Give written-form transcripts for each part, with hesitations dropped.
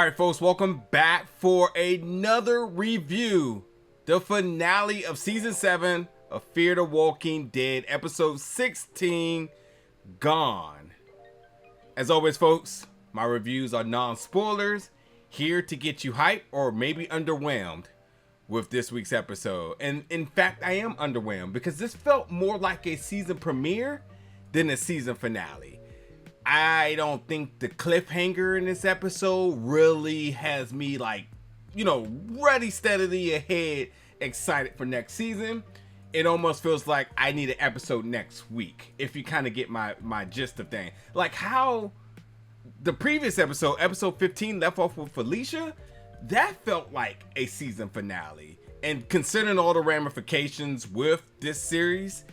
Alright folks, welcome back for another review. The finale of Season 7 of Fear the Walking Dead, Episode 16, Gone. As always folks, my reviews are non-spoilers, here to get you hyped or maybe underwhelmed with this week's episode. And in fact, I am underwhelmed because this felt more like a season premiere than a season finale. I don't think the cliffhanger in this episode really has me ready, steadily ahead, excited for next season. It almost feels like I need an episode next week, if you kind of get my gist of things. Like how the previous episode, episode 15, left off with Felicia, that felt like a season finale. And considering all the ramifications with this series,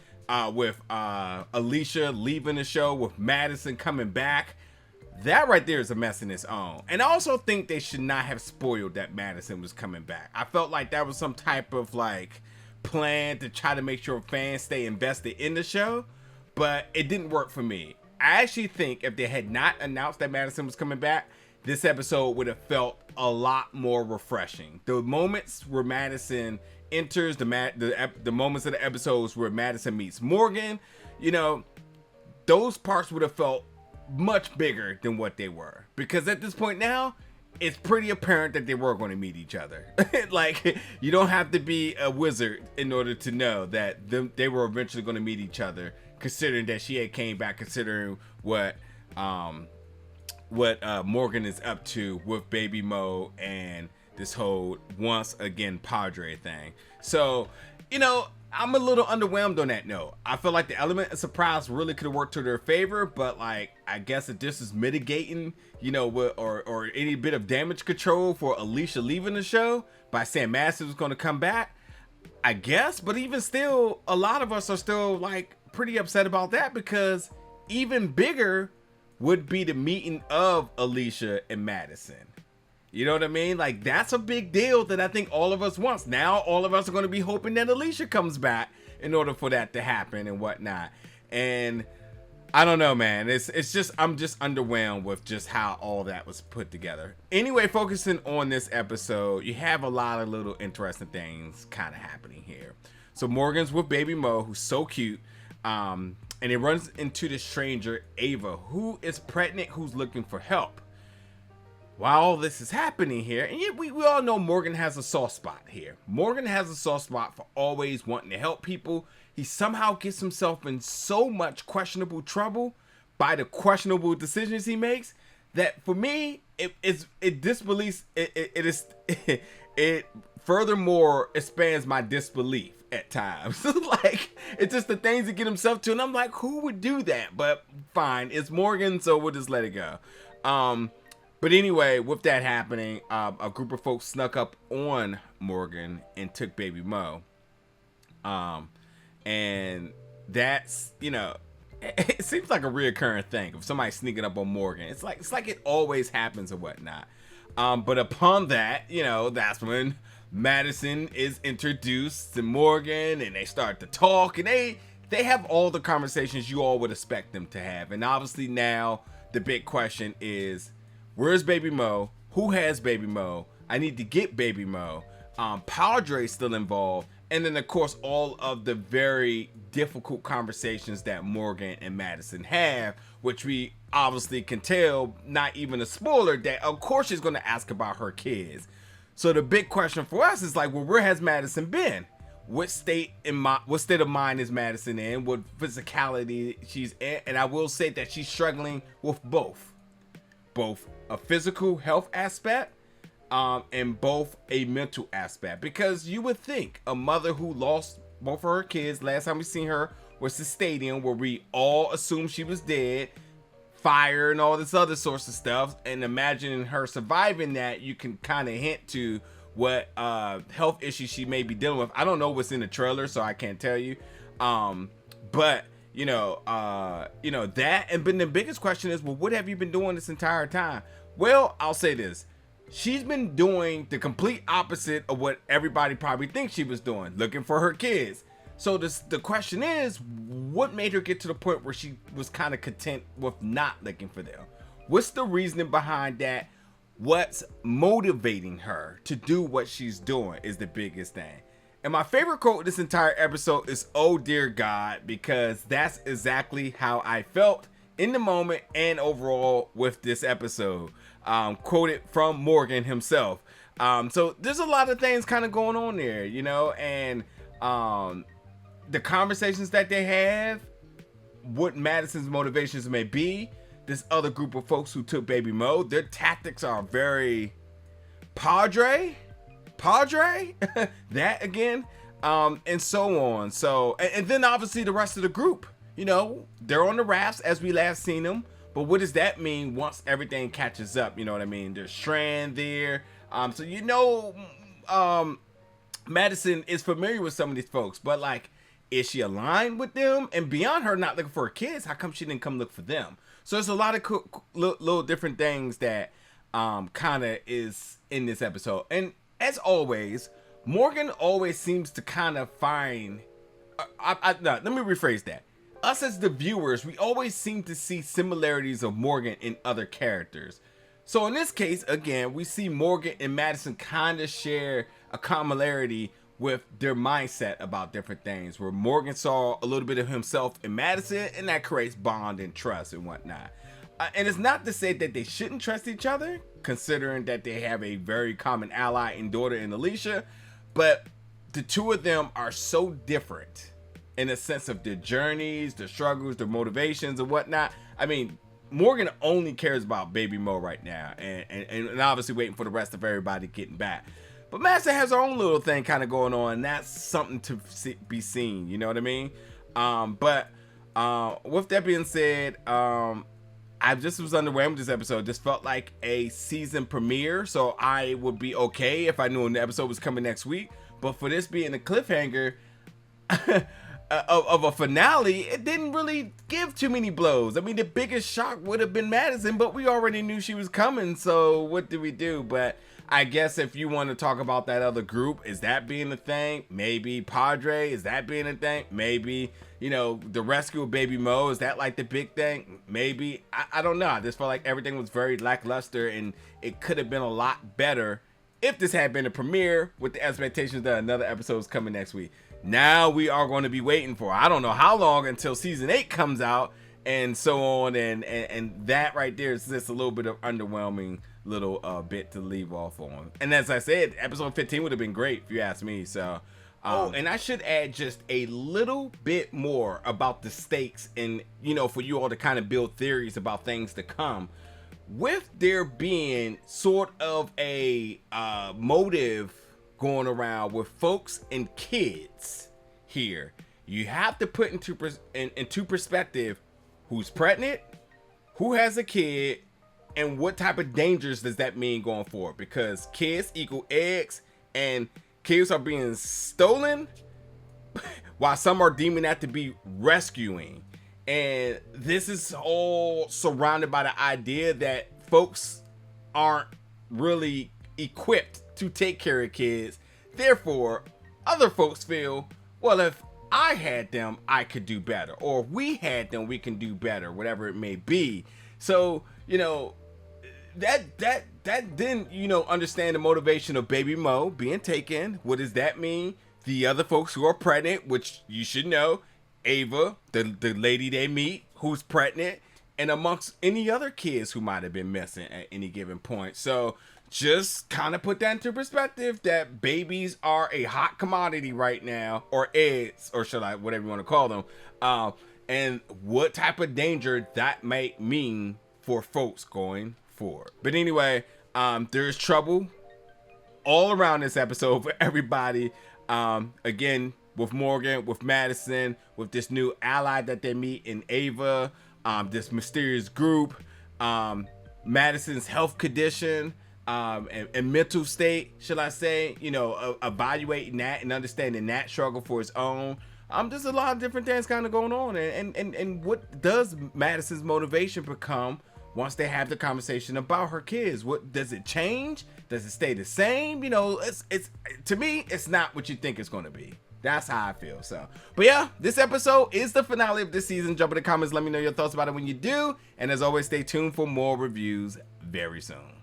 with Alicia leaving the show, with Madison coming back, that right there is a mess in its own. And I also think they should not have spoiled that Madison was coming back. I felt like that was some type of plan to try to make sure fans stay invested in the show, but it didn't work for me. I actually think if they had not announced that Madison was coming back, this episode would have felt a lot more refreshing. The moments where Madison enters, the moments of the episodes where Madison meets Morgan, those parts would have felt much bigger than what they were. Because at this point now, it's pretty apparent that they were going to meet each other. You don't have to be a wizard in order to know that they were eventually going to meet each other, considering that she had came back, considering what Morgan is up to with Baby Mo and this whole once again Padre thing. So, I'm a little underwhelmed on that note. I feel like the element of surprise really could have worked to their favor, but I guess if this is mitigating, or any bit of damage control for Alicia leaving the show by saying Madison was going to come back, I guess. But even still, a lot of us are still pretty upset about that, because even bigger would be the meeting of Alicia and Madison. You know what I mean? That's a big deal that I think all of us wants. Now all of us are going to be hoping that Alicia comes back in order for that to happen and whatnot. And I don't know, man. It's just, I'm just underwhelmed with just how all that was put together. Anyway, focusing on this episode, you have a lot of little interesting things kind of happening here. So Morgan's with Baby Mo, who's so cute. And it runs into the stranger, Ava, who is pregnant, who's looking for help. While all this is happening here, and we all know Morgan has a soft spot here. Morgan has a soft spot for always wanting to help people. He somehow gets himself in so much questionable trouble by the questionable decisions he makes that for me, it furthermore expands my disbelief at times. It's just the things he get himself to, and I'm like, who would do that? But fine, it's Morgan, so we'll just let it go. But anyway, with that happening, a group of folks snuck up on Morgan and took Baby Mo. And that's, it seems like a reoccurring thing of somebody sneaking up on Morgan. It's like it always happens or whatnot. But upon that, that's when Madison is introduced to Morgan, and they start to talk, and they have all the conversations you all would expect them to have. And obviously now the big question is, where's Baby Mo? Who has Baby Mo? I need to get Baby Mo. Padre's still involved. And then, of course, all of the very difficult conversations that Morgan and Madison have, which we obviously can tell, not even a spoiler, that of course she's going to ask about her kids. So the big question for us is where has Madison been? What state of mind is Madison in? What physicality she's in? And I will say that she's struggling with both a physical health aspect and both a mental aspect, because you would think a mother who lost both of her kids, last time we seen her was the stadium where we all assumed she was dead, fire and all this other sorts of stuff, and imagining her surviving that, you can kind of hint to what health issues she may be dealing with. I don't know what's in the trailer, so I can't tell you, but that, and then the biggest question is, well, what have you been doing this entire time? Well, I'll say this. She's been doing the complete opposite of what everybody probably thinks she was doing, looking for her kids. So the question is, what made her get to the point where she was kind of content with not looking for them? What's the reasoning behind that? what's motivating her to do what she's doing is the biggest thing. And my favorite quote this entire episode is, "Oh dear God," because that's exactly how I felt in the moment and overall with this episode. Quoted from Morgan himself. So there's a lot of things kind of going on there, you know, and the conversations that they have, what Madison's motivations may be, this other group of folks who took Baby Mo, their tactics are very padre, that again, and so on. So, and then obviously the rest of the group, you know, they're on the rafts as we last seen them. But what does that mean once everything catches up? You know what I mean? There's Strand there. So, you know, Madison is familiar with some of these folks, but like, is she aligned with them? And beyond her not looking for her kids, how come she didn't come look for them? So there's a lot of little different things that kind of is in this episode. And as always, Morgan always seems to kind of find... no, let me rephrase that. Us as the viewers, we always seem to see similarities of Morgan in other characters. So in this case, again, we see Morgan and Madison kind of share a commonality with their mindset about different things, where Morgan saw a little bit of himself in Madison, and that creates bond and trust and whatnot. And it's not to say that they shouldn't trust each other, considering that they have a very common ally in daughter and Alicia, but the two of them are so different in a sense of their journeys, their struggles, their motivations and whatnot. I mean, Morgan only cares about Baby Mo right now, and obviously waiting for the rest of everybody getting back. But Madison has her own little thing kind of going on, and that's something to be seen, you know what I mean? But with that being said, I just was underwhelmed with this episode. This felt like a season premiere, so I would be okay if I knew an episode was coming next week. But for this being a cliffhanger of a finale, it didn't really give too many blows. I mean, the biggest shock would have been Madison, but we already knew she was coming, so what did we do? But I guess if you want to talk about that other group, is that being a thing? Maybe. Padre, is that being a thing? Maybe. You know, the rescue of Baby Mo, is that like the big thing? Maybe. I don't know. I just felt like everything was very lackluster, and it could have been a lot better if this had been a premiere with the expectations that another episode is coming next week. Now we are going to be waiting for, I don't know how long, until season 8 comes out and so on, and that right there is just a little bit of underwhelming little bit to leave off on. And as I said, episode 15 would have been great if you ask me. So and I should add just a little bit more about the stakes, and you know, for you all to kind of build theories about things to come, with there being sort of a motive going around with folks and kids here. You have to put into perspective who's pregnant, who has a kid, and what type of dangers does that mean going forward? Because kids equal eggs, and kids are being stolen while some are deeming that to be rescuing. And this is all surrounded by the idea that folks aren't really equipped to take care of kids. Therefore, other folks feel, well, if I had them, I could do better. Or if we had them, we can do better, whatever it may be. So, you know, that didn't, you know, understand the motivation of Baby Mo being taken. What does that mean? The other folks who are pregnant, which you should know, Ava, the lady they meet who's pregnant, and amongst any other kids who might have been missing at any given point. So just kind of put that into perspective, that babies are a hot commodity right now, or eggs, or should I, whatever you want to call them, and what type of danger that might mean for folks going forward. But anyway, there's trouble all around this episode for everybody. Again, with Morgan, with Madison, with this new ally that they meet in Ava, this mysterious group, Madison's health condition, and mental state, should I say, you know, evaluating that and understanding that struggle for his own. There's a lot of different things kind of going on, and what does Madison's motivation become once they have the conversation about her kids? What does it change? Does it stay the same? You know, it's to me, it's not what you think it's going to be. That's how I feel. So, but yeah, this episode is the finale of this season. Jump in the comments, let me know your thoughts about it when you do, and as always, stay tuned for more reviews very soon.